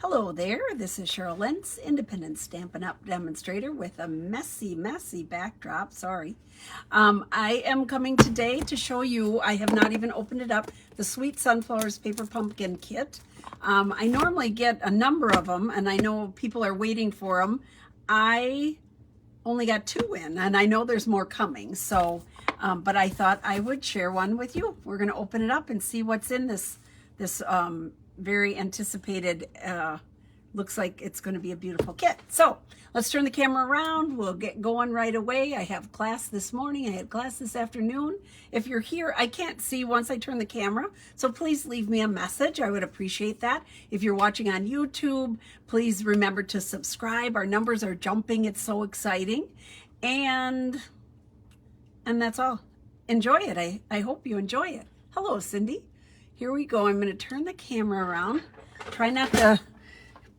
Hello there, this is Cheryl Lentz, independent Stampin' Up! Demonstrator with a messy backdrop, sorry. I am coming today to show you, I have not even opened it up, the Sweet Sunflowers Paper Pumpkin Kit. I normally get a number of them, and I know people are waiting for them. I only got 2 in, and I know there's more coming, so, but I thought I would share one with you. We're going to open it up and see what's in this very anticipated, looks like it's going to be a beautiful kit. So let's turn the camera around. We'll get going right away. I have class this morning. I had class this afternoon. If you're here, I can't see once I turn the camera, so please leave me a message. I would appreciate that. If you're watching on YouTube, please remember to subscribe. Our numbers are jumping. It's so exciting. And that's all. Enjoy it. I hope you enjoy it. Hello, Cindy. Here we go. I'm going to turn the camera around. Try not to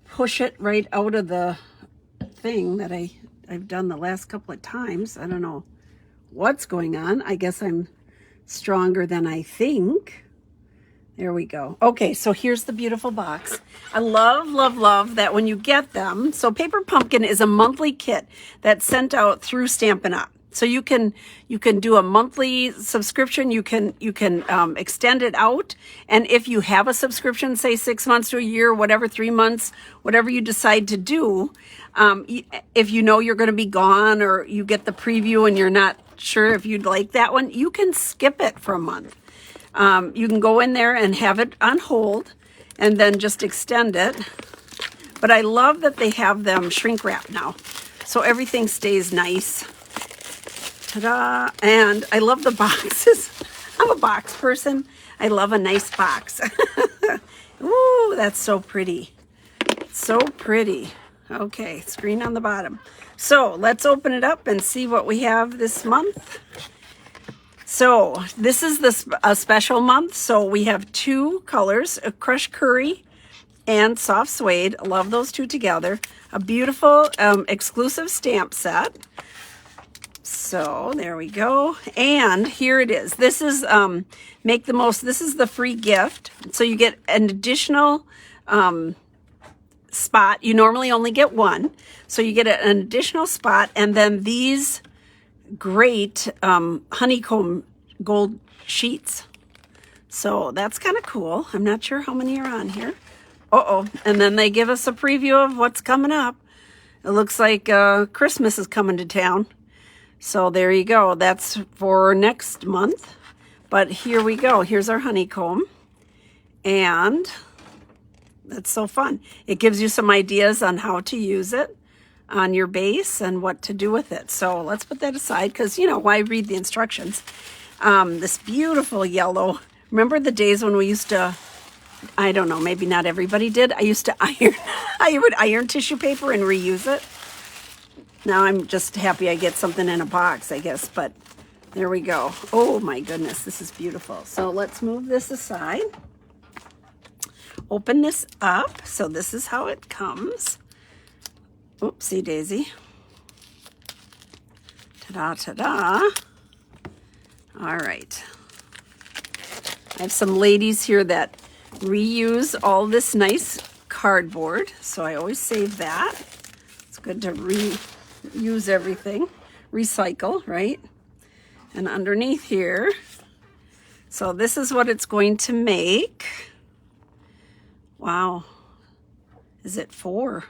push it right out of the thing that I've done the last couple of times. I don't know what's going on. I guess I'm stronger than I think. There we go. Okay, so here's the beautiful box. I love that when you get them. So Paper Pumpkin is a monthly kit that's sent out through Stampin' Up! So you can do a monthly subscription. You can extend it out. And if you have a subscription, say 6 months to a year, whatever, 3 months, whatever you decide to do, if you know you're going to be gone or you get the preview and you're not sure if you'd like that one, you can skip it for a month. You can go in there and have it on hold and then just extend it. But I love that they have them shrink wrap now, so everything stays nice. Ta-da! And I love the boxes. I'm a box person. I love a nice box. Ooh, that's so pretty. So pretty. Okay, screen on the bottom. So let's open it up and see what we have this month. So this is a special month. So we have 2 colors, a crushed curry and soft suede. I love those 2 together. A beautiful exclusive stamp set. So there we go. And here it is. This is make the most. This is the free gift. So you get an additional spot. You normally only get 1. So you get an additional spot. And then these great honeycomb gold sheets. So that's kind of cool. I'm not sure how many are on here. Uh-oh. And then they give us a preview of what's coming up. It looks like Christmas is coming to town. So there you go. That's for next month. But here we go. Here's our honeycomb. And that's so fun. It gives you some ideas on how to use it on your base and what to do with it. So let's put that aside because, you know, why read the instructions? This beautiful yellow. Remember the days when we used to, I don't know, maybe not everybody did. I used to iron. I would iron tissue paper and reuse it. Now I'm just happy I get something in a box, I guess, but there we go. Oh my goodness, this is beautiful. So let's move this aside. Open this up. So this is how it comes. Oopsie daisy. Ta-da, ta-da. All right. I have some ladies here that reuse all this nice cardboard, so I always save that. It's good to reuse everything, recycle, right? And underneath here, so this is what it's going to make. Wow. Is it 4?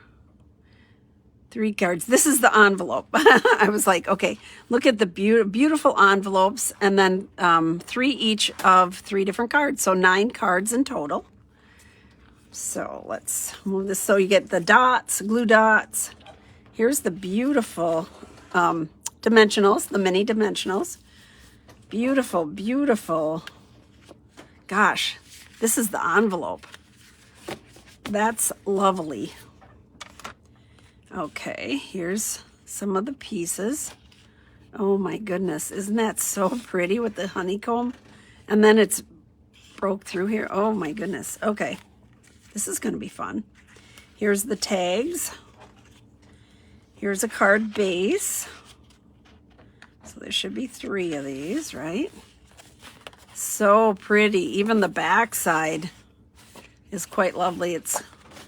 3 cards. This is the envelope. I was like, okay, look at the beautiful envelopes, and then 3 each of 3 different cards. So 9 cards in total. So let's move this. So you get the dots, glue dots. Here's the beautiful dimensionals, the mini dimensionals. Beautiful, beautiful. Gosh, this is the envelope. That's lovely. Okay, here's some of the pieces. Oh my goodness, isn't that so pretty with the honeycomb? And then it's broke through here. Oh my goodness. Okay, this is going to be fun. Here's the tags. Here's a card base. So there should be 3 of these, right? So pretty. Even the back side is quite lovely. It's,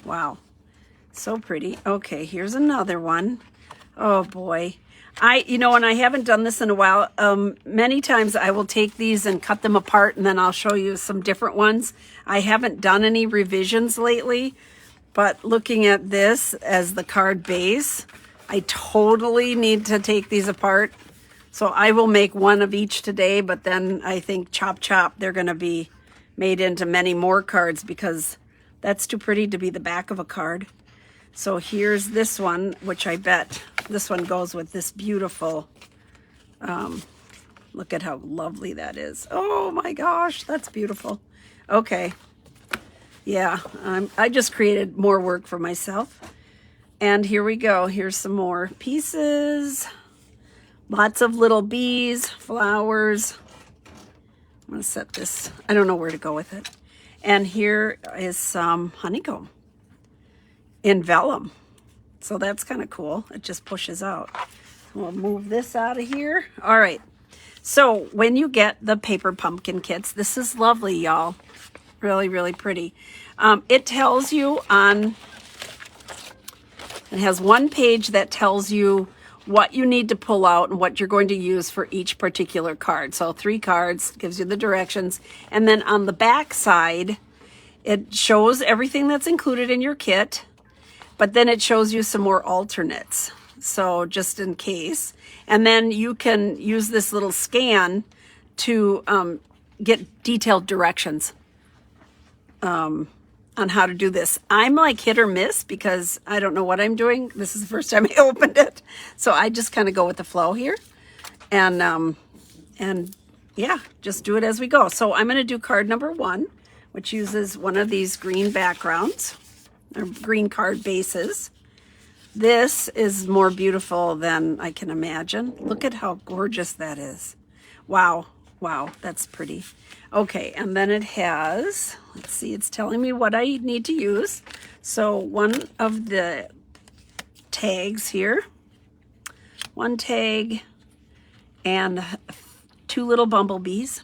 wow. So pretty. Okay, here's another one. Oh boy. And I haven't done this in a while. Many times I will take these and cut them apart, and then I'll show you some different ones. I haven't done any revisions lately, but looking at this as the card base, I totally need to take these apart. So I will make one of each today, but then I think chop chop, they're going to be made into many more cards because that's too pretty to be the back of a card. So here's this one, which I bet this one goes with this beautiful, look at how lovely that is. Oh my gosh, that's beautiful. Okay. Yeah, I just created more work for myself. And here we go. Here's some more pieces. Lots of little bees, flowers. I'm going to set this. I don't know where to go with it. And here is some honeycomb in vellum. So that's kind of cool. It just pushes out. We'll move this out of here. All right. So when you get the paper pumpkin kits, this is lovely, y'all. Really, really pretty. It tells you it has one page that tells you what you need to pull out and what you're going to use for each particular card. So 3 cards, gives you the directions. And then on the back side, it shows everything that's included in your kit, but then it shows you some more alternates. So just in case. And then you can use this little scan to get detailed directions on how to do this. I'm like hit or miss because I don't know what I'm doing. This is the first time I opened it. So I just kind of go with the flow here. And yeah, just do it as we go. So I'm going to do card number 1, which uses one of these green backgrounds or green card bases. This is more beautiful than I can imagine. Look at how gorgeous that is. Wow. Wow, that's pretty. Okay, and then it has, let's see, it's telling me what I need to use. So one of the tags here, one tag and 2 little bumblebees.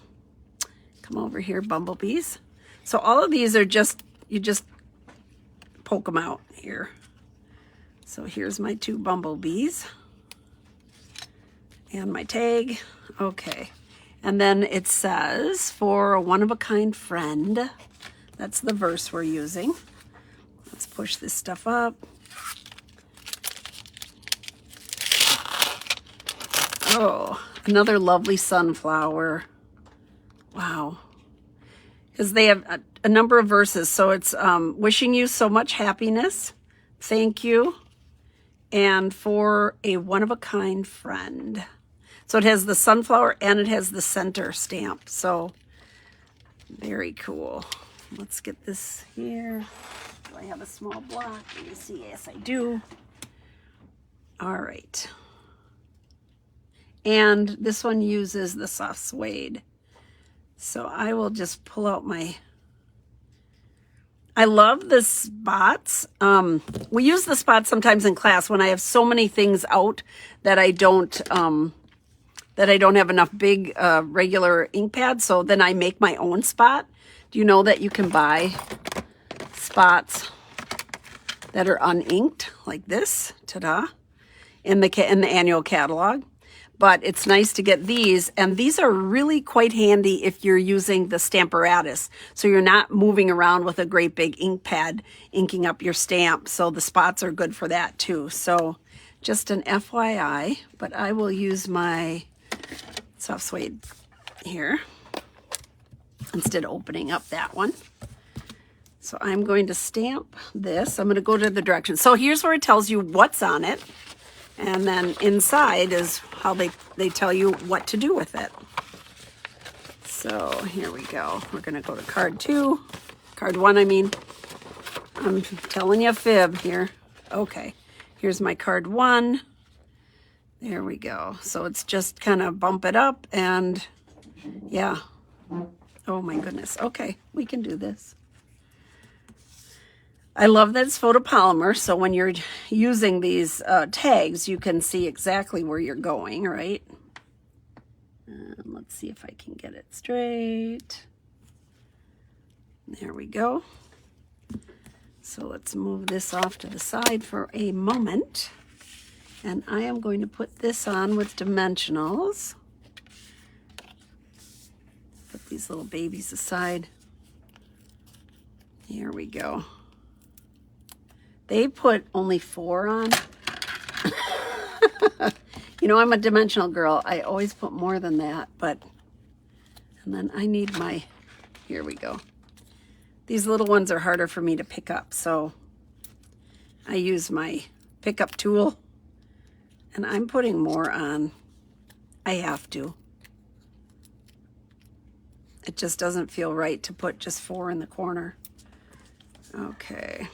Come over here, bumblebees. So all of these are just, you just poke them out here. So here's my 2 bumblebees and my tag. Okay. And then it says, for a one-of-a-kind friend. That's the verse we're using. Let's push this stuff up. Oh, another lovely sunflower. Wow. Because they have a number of verses. So it's wishing you so much happiness. Thank you. And for a one-of-a-kind friend. So it has the sunflower and it has the center stamp. So very cool. Let's get this here. Do I have a small block? Let me see. Yes, I do. All right. And this one uses the soft suede. So I will just pull out my... I love the spots. We use the spots sometimes in class when I have so many things out that I don't have enough big regular ink pads. So then I make my own spot. Do you know that you can buy spots that are uninked like this? Ta-da! In the annual catalog. But it's nice to get these, and these are really quite handy if you're using the Stamparatus. So you're not moving around with a great big ink pad inking up your stamp. So the spots are good for that too. So just an FYI, but I will use my soft suede here instead of opening up that one. So I'm going to stamp this. I'm going to go to the directions. So here's where it tells you what's on it. And then inside is how they tell you what to do with it. So here we go. We're going to go to card 2. Card 1, I mean. I'm telling you a fib here. Okay. Here's my card 1. There we go. So it's just kind of bump it up and yeah. Oh my goodness. Okay, we can do this. I love that it's photopolymer, so when you're using these tags, you can see exactly where you're going, right? Let's see if I can get it straight. There we go. So let's move this off to the side for a moment. And I am going to put this on with dimensionals. Put these little babies aside. Here we go. They put only 4 on. You know, I'm a dimensional girl. I always put more than that, but, and then I need my, here we go. These little ones are harder for me to pick up, so I use my pickup tool, and I'm putting more on. I have to. It just doesn't feel right to put just 4 in the corner. Okay.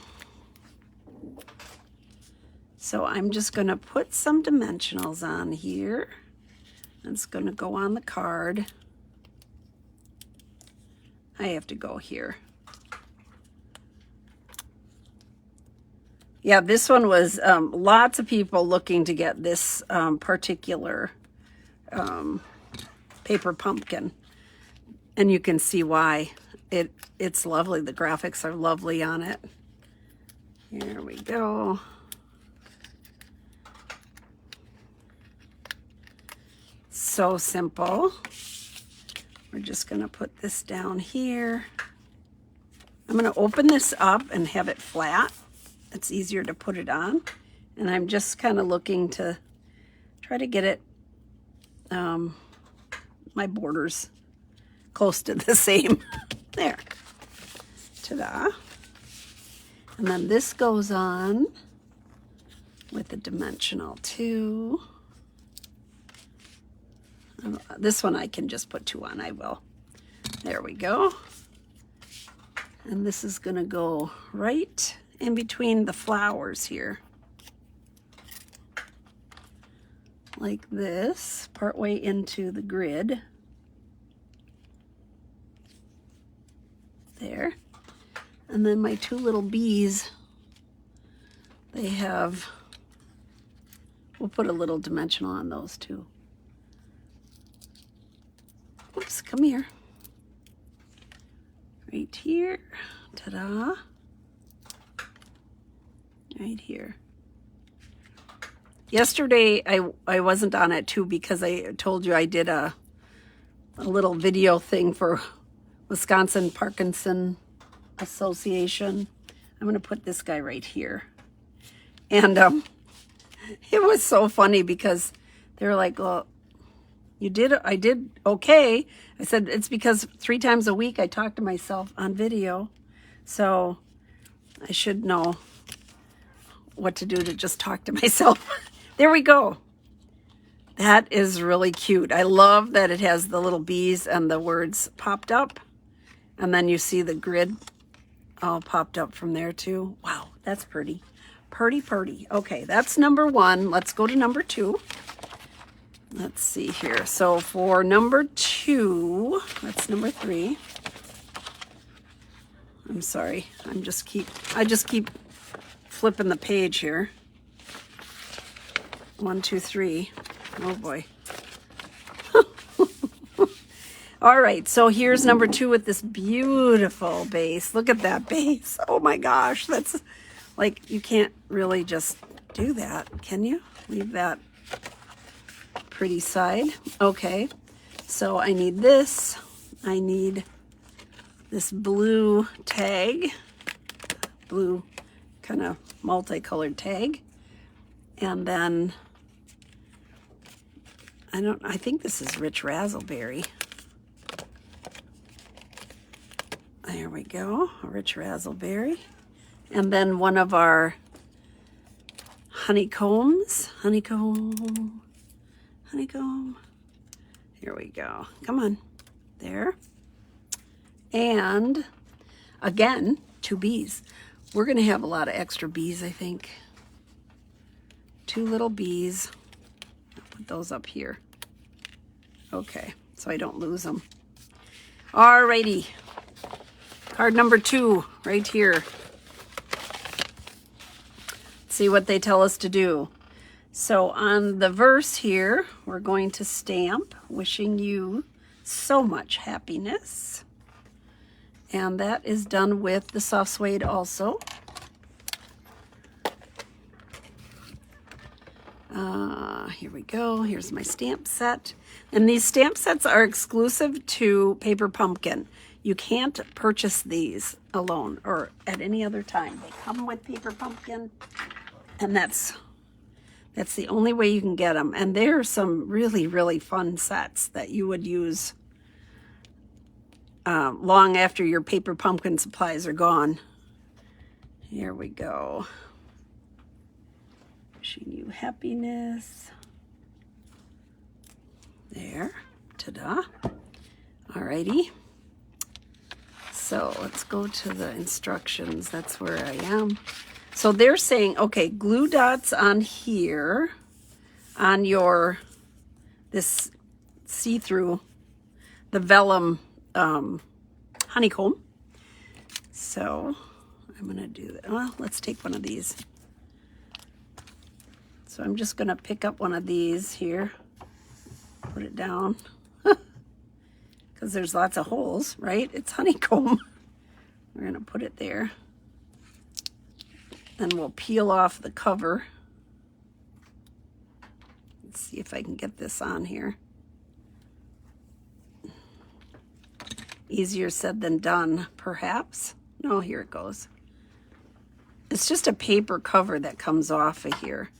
So I'm just going to put some dimensionals on here. It's going to go on the card. I have to go here. Yeah, this one was lots of people looking to get this particular paper pumpkin. And you can see why. It's lovely. The graphics are lovely on it. Here we go. So simple. We're just going to put this down here. I'm going to open this up and have it flat. It's easier to put it on. And I'm just kind of looking to try to get it, my borders close to the same. There. Ta-da. And then this goes on with the dimensional too. This one I can just put 2 on, I will. There we go. And this is gonna go right in between the flowers here. Like this, partway into the grid. There. And then my 2 little bees, they have, we'll put a little dimensional on those too. Oops, come here. Right here. Ta-da. Right here. Yesterday, I wasn't on it too because I told you I did a little video thing for Wisconsin Parkinson Association. I'm going to put this guy right here. And it was so funny because they were like, well, I did okay. I said, it's because 3 times a week I talk to myself on video. So I should know what to do to just talk to myself. There we go. That is really cute. I love that it has the little bees and the words popped up. And then you see the grid all popped up from there too. Wow, that's pretty. Pretty, pretty. Okay, that's number 1. Let's go to number 2. Let's see here. So for number 2, that's number 3. I'm sorry. I just keep flipping the page here. 1, 2, 3. Oh boy. All right, so here's number 2 with this beautiful base. Look at that base. Oh my gosh, that's like, you can't really just do that, can you? Leave that pretty side. Okay, so I need this. I need this blue tag, blue kind of multicolored tag. And then, I think this is rich razzleberry. There we go, a rich razzleberry. And then one of our honeycombs. Honeycomb. Here we go. Come on. There. And again, 2 bees. We're going to have a lot of extra bees, I think. 2 little bees. I'll put those up here. Okay, so I don't lose them. Alrighty. Card number 2, right here. Let's see what they tell us to do. So on the verse here, we're going to stamp, wishing you so much happiness. And that is done with the soft suede also. Here we go. Here's my stamp set. And these stamp sets are exclusive to Paper Pumpkin. You can't purchase these alone or at any other time. They come with Paper Pumpkin, and that's the only way you can get them. And there are some really, really fun sets that you would use long after your Paper Pumpkin supplies are gone. Here we go. Wishing you happiness. There. Ta-da. Alrighty. So let's go to the instructions. That's where I am. So they're saying, okay, glue dots on here, on your, this see-through, the vellum honeycomb. So I'm going to do that. Well, let's take one of these. So I'm just going to pick up one of these here, put it down, because there's lots of holes, right? It's honeycomb. We're going to put it there. Then we'll peel off the cover. Let's see if I can get this on here. Easier said than done, perhaps. No, here it goes. It's just a paper cover that comes off of here.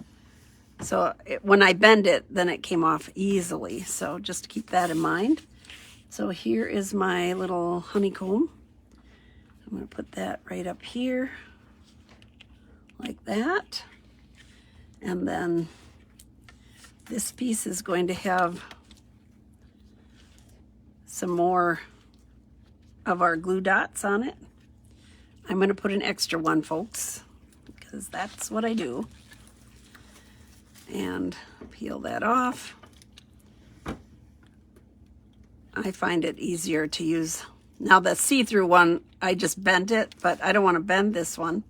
So when I bend it, then it came off easily. So just keep that in mind. So here is my little honeycomb. I'm going to put that right up here, like that. And then this piece is going to have some more of our glue dots on it. I'm going to put an extra one, folks, because that's what I do. And peel that off. I find it easier to use. Now the see-through one, I just bent it, but I don't want to bend this one.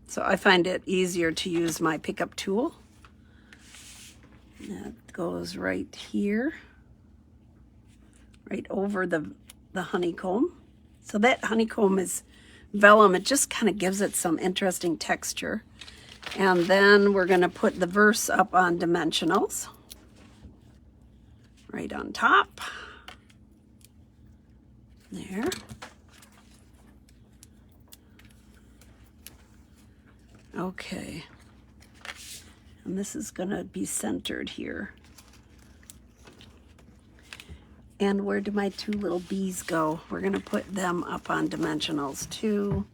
So I find it easier to use my pickup tool. That goes right here, right over the honeycomb. So that honeycomb is vellum. It just kind of gives it some interesting texture. And then we're going to put the verse up on dimensionals, right on top. There. Okay. And this is going to be centered here. And where do my two little bees go? We're going to put them up on dimensionals too.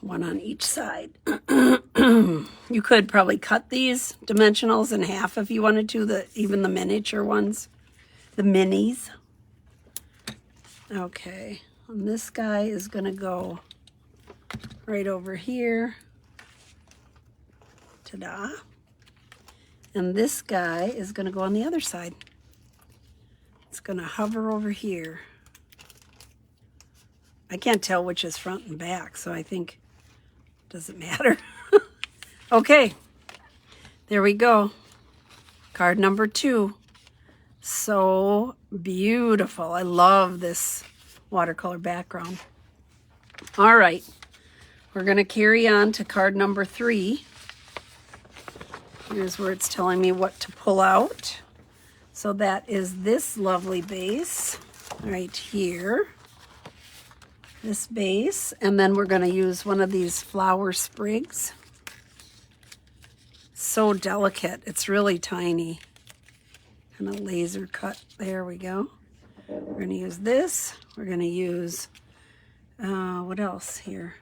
One on each side. You could probably cut these dimensionals in half if you wanted to, even the miniature ones. The minis. Okay, and this guy is going to go right over here. Ta-da. And this guy is going to go on the other side. It's going to hover over here. I can't tell which is front and back, so I think it doesn't matter. Okay, there we go. Card number 2. So beautiful. I love this watercolor background. All right, we're going to carry on to card number 3. Here's where it's telling me what to pull out. So that is this lovely base right here. This base. And then we're going to use one of these flower sprigs. So delicate. It's really tiny. Kind of laser cut. There we go. We're going to use this. We're going to use, what else here?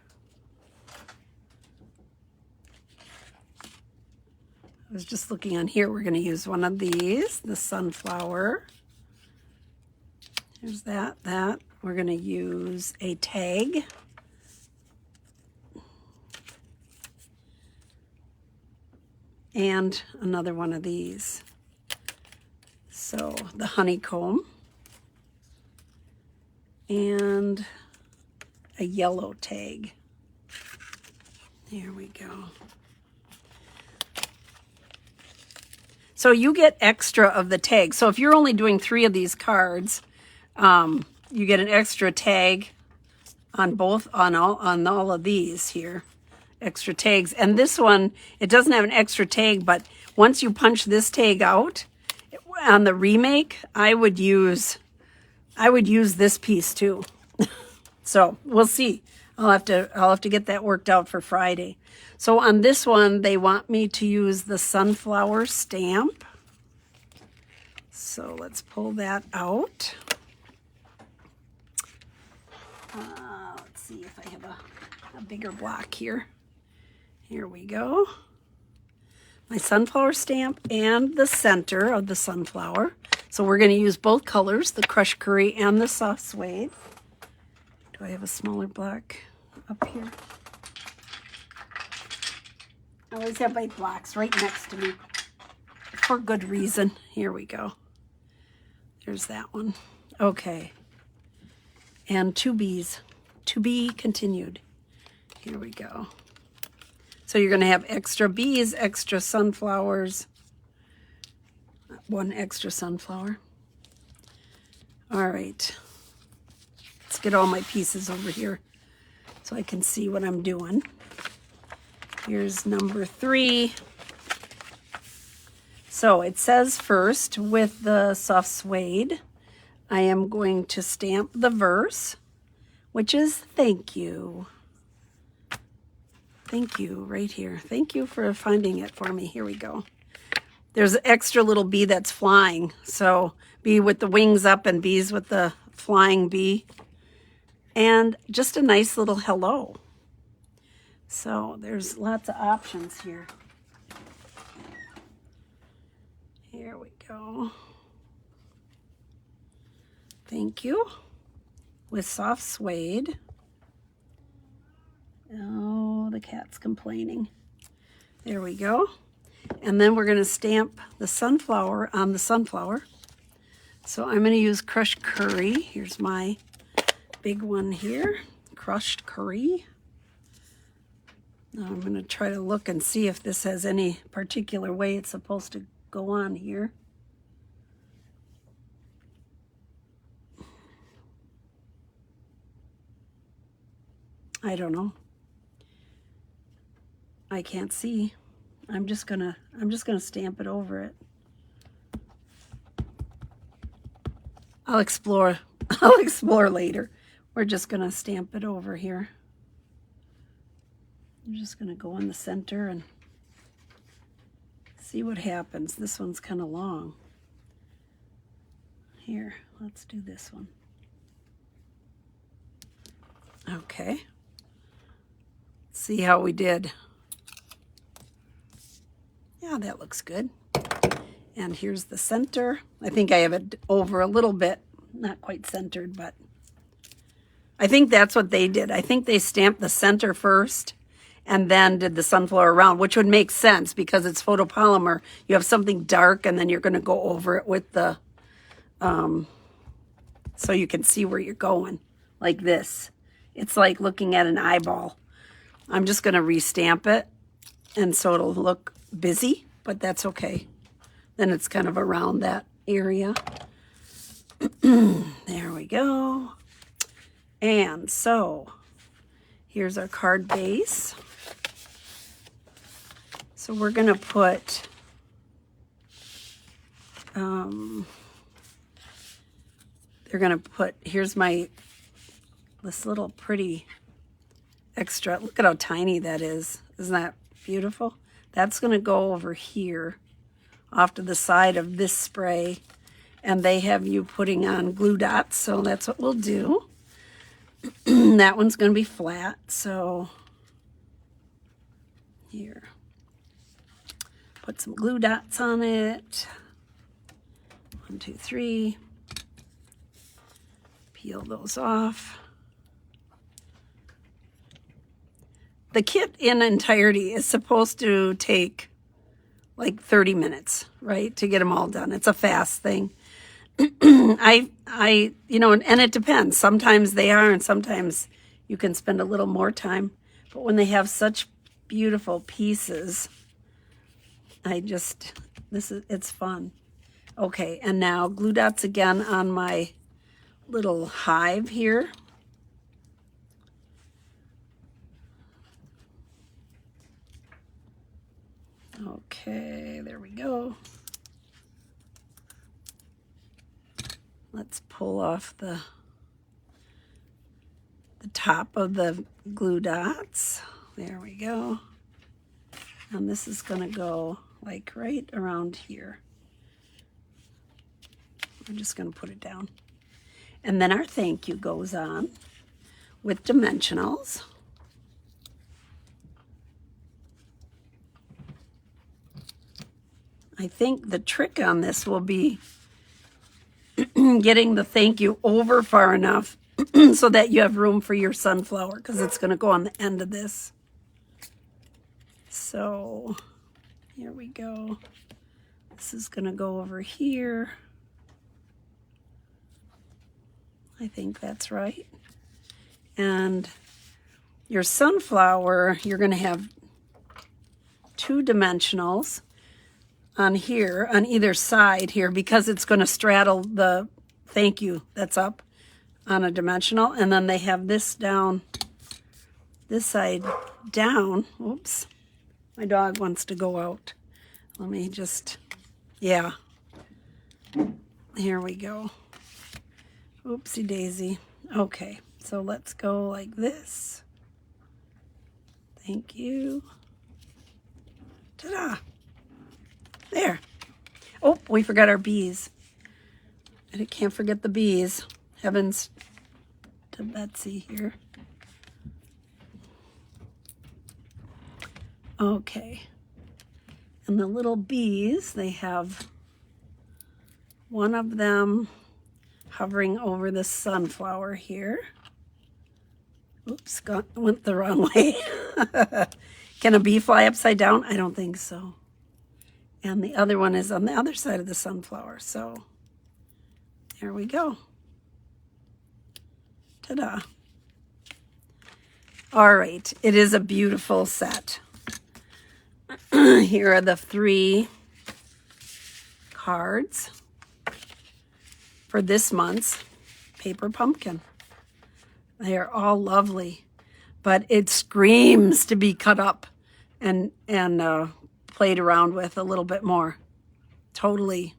I was just looking on here. We're going to use one of these, the sunflower. Here's that. We're going to use a tag. And another one of these. So the honeycomb. And a yellow tag. There we go. So you get extra of the tag. So if you're only doing 3 of these cards, you get an extra tag on all of these here. extra tags. And this one, it doesn't have an extra tag, but once you punch this tag out on the remake, I would use this piece too. So we'll see. I'll have to get that worked out for Friday. So on this one, they want me to use the sunflower stamp. So let's pull that out. Let's see if I have a bigger block here. Here we go. My sunflower stamp and the center of the sunflower. So we're going to use both colors, the crushed curry and the soft suede. Do I have a smaller block up here? I always have my blocks right next to me for good reason. Here we go. There's that one. Okay. And 2 bees. To be continued. Here we go. So you're going to have extra bees, extra sunflowers. 1 extra sunflower. All right. Let's get all my pieces over here so I can see what I'm doing. Here's number 3. So it says first, with the soft suede, I am going to stamp the verse, which is thank you. Thank you, right here. Thank you for finding it for me. Here we go. There's an extra little bee that's flying. So bee with the wings up and bees with the flying bee. And just a nice little hello. So there's lots of options here. Here we go. Thank you. With soft suede. Oh, the cat's complaining. There we go. And then we're going to stamp the sunflower on the sunflower. So I'm going to use crushed curry. Here's my big one here. Crushed curry. Now I'm going to try to look and see if this has any particular way it's supposed to go on here. I don't know. I can't see. I'm just gonna stamp it over it. I'll explore later. We're just gonna stamp it over here. I'm just gonna go in the center and see what happens. This one's kind of long. Here, let's do this one. Okay. See how we did. Yeah, that looks good. And here's the center. I think I have it over a little bit, not quite centered, but I think that's what they did. I think they stamped the center first and then did the sunflower around, which would make sense because it's photopolymer. You have something dark and then you're going to go over it with the, so you can see where you're going, like this. It's like looking at an eyeball. I'm just going to restamp it, and so it'll look busy, but that's okay. Then it's kind of around that area. There we go. And so here's our card base. So we're going to put they're going to put, here's this little pretty extra. Look at how tiny that is. Isn't that beautiful? That's going to go over here off to the side of this spray. And they have you putting on glue dots, so that's what we'll do. That one's going to be flat, so here. Put some glue dots on it. 1, 2, 3. Peel those off. The kit in entirety is supposed to take like 30 minutes, right, to get them all done. It's a fast thing. And it depends. Sometimes they are, and sometimes you can spend a little more time. But when they have such beautiful pieces, it's fun. Okay, and now glue dots again on my little hive here. There we go. Let's pull off the top of the glue dots. There we go. And this is going to go like right around here. I'm just going to put it down. And then our thank you goes on with dimensionals. I think the trick on this will be getting the thank you over far enough so that you have room for your sunflower, because it's going to go on the end of this. So here we go. This is going to go over here. I think that's right. And your sunflower, you're going to have 2 dimensionals on here, on either side here, because it's going to straddle the thank you that's up on a dimensional. And then they have this down, this side down. Oops, my dog wants to go out. Let me just, yeah, here we go. Oopsie daisy. Okay, so let's go like this. Thank you. Ta-da. There. Oh, we forgot our bees. And I can't forget the bees. Heavens to Betsy here. Okay. And the little bees, they have one of them hovering over the sunflower here. Oops, went the wrong way. Can a bee fly upside down? I don't think so. And the other one is on the other side of the sunflower. So there we go. Ta-da. All right, it is a beautiful set. Here are the 3 cards for this month's Paper Pumpkin. They are all lovely, but it screams to be cut up and played around with a little bit more. Totally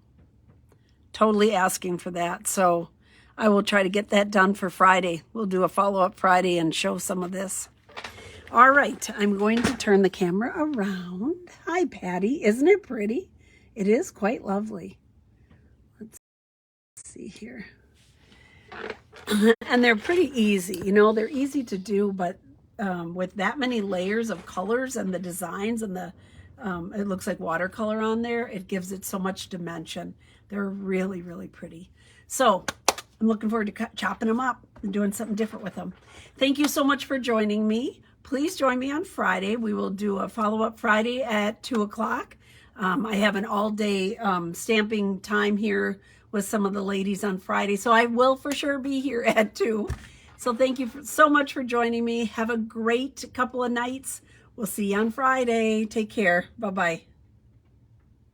asking for that. So I will try to get that done for Friday. We'll do a follow-up Friday and show some of this. All right, I'm going to turn the camera around. Hi, Patty. Isn't it pretty? It is quite lovely. Let's see here. And they're pretty easy. You know, they're easy to do, but with that many layers of colors and the designs and the it looks like watercolor on there, it gives it so much dimension. They're really, really pretty. So I'm looking forward to chopping them up and doing something different with them. Thank you so much for joining me. Please join me on Friday. We will do a follow-up Friday at 2 o'clock. I have an all-day stamping time here with some of the ladies on Friday, so I will for sure be here at 2. So thank you so much for joining me. Have a great couple of nights. We'll see you on Friday. Take care. Bye-bye.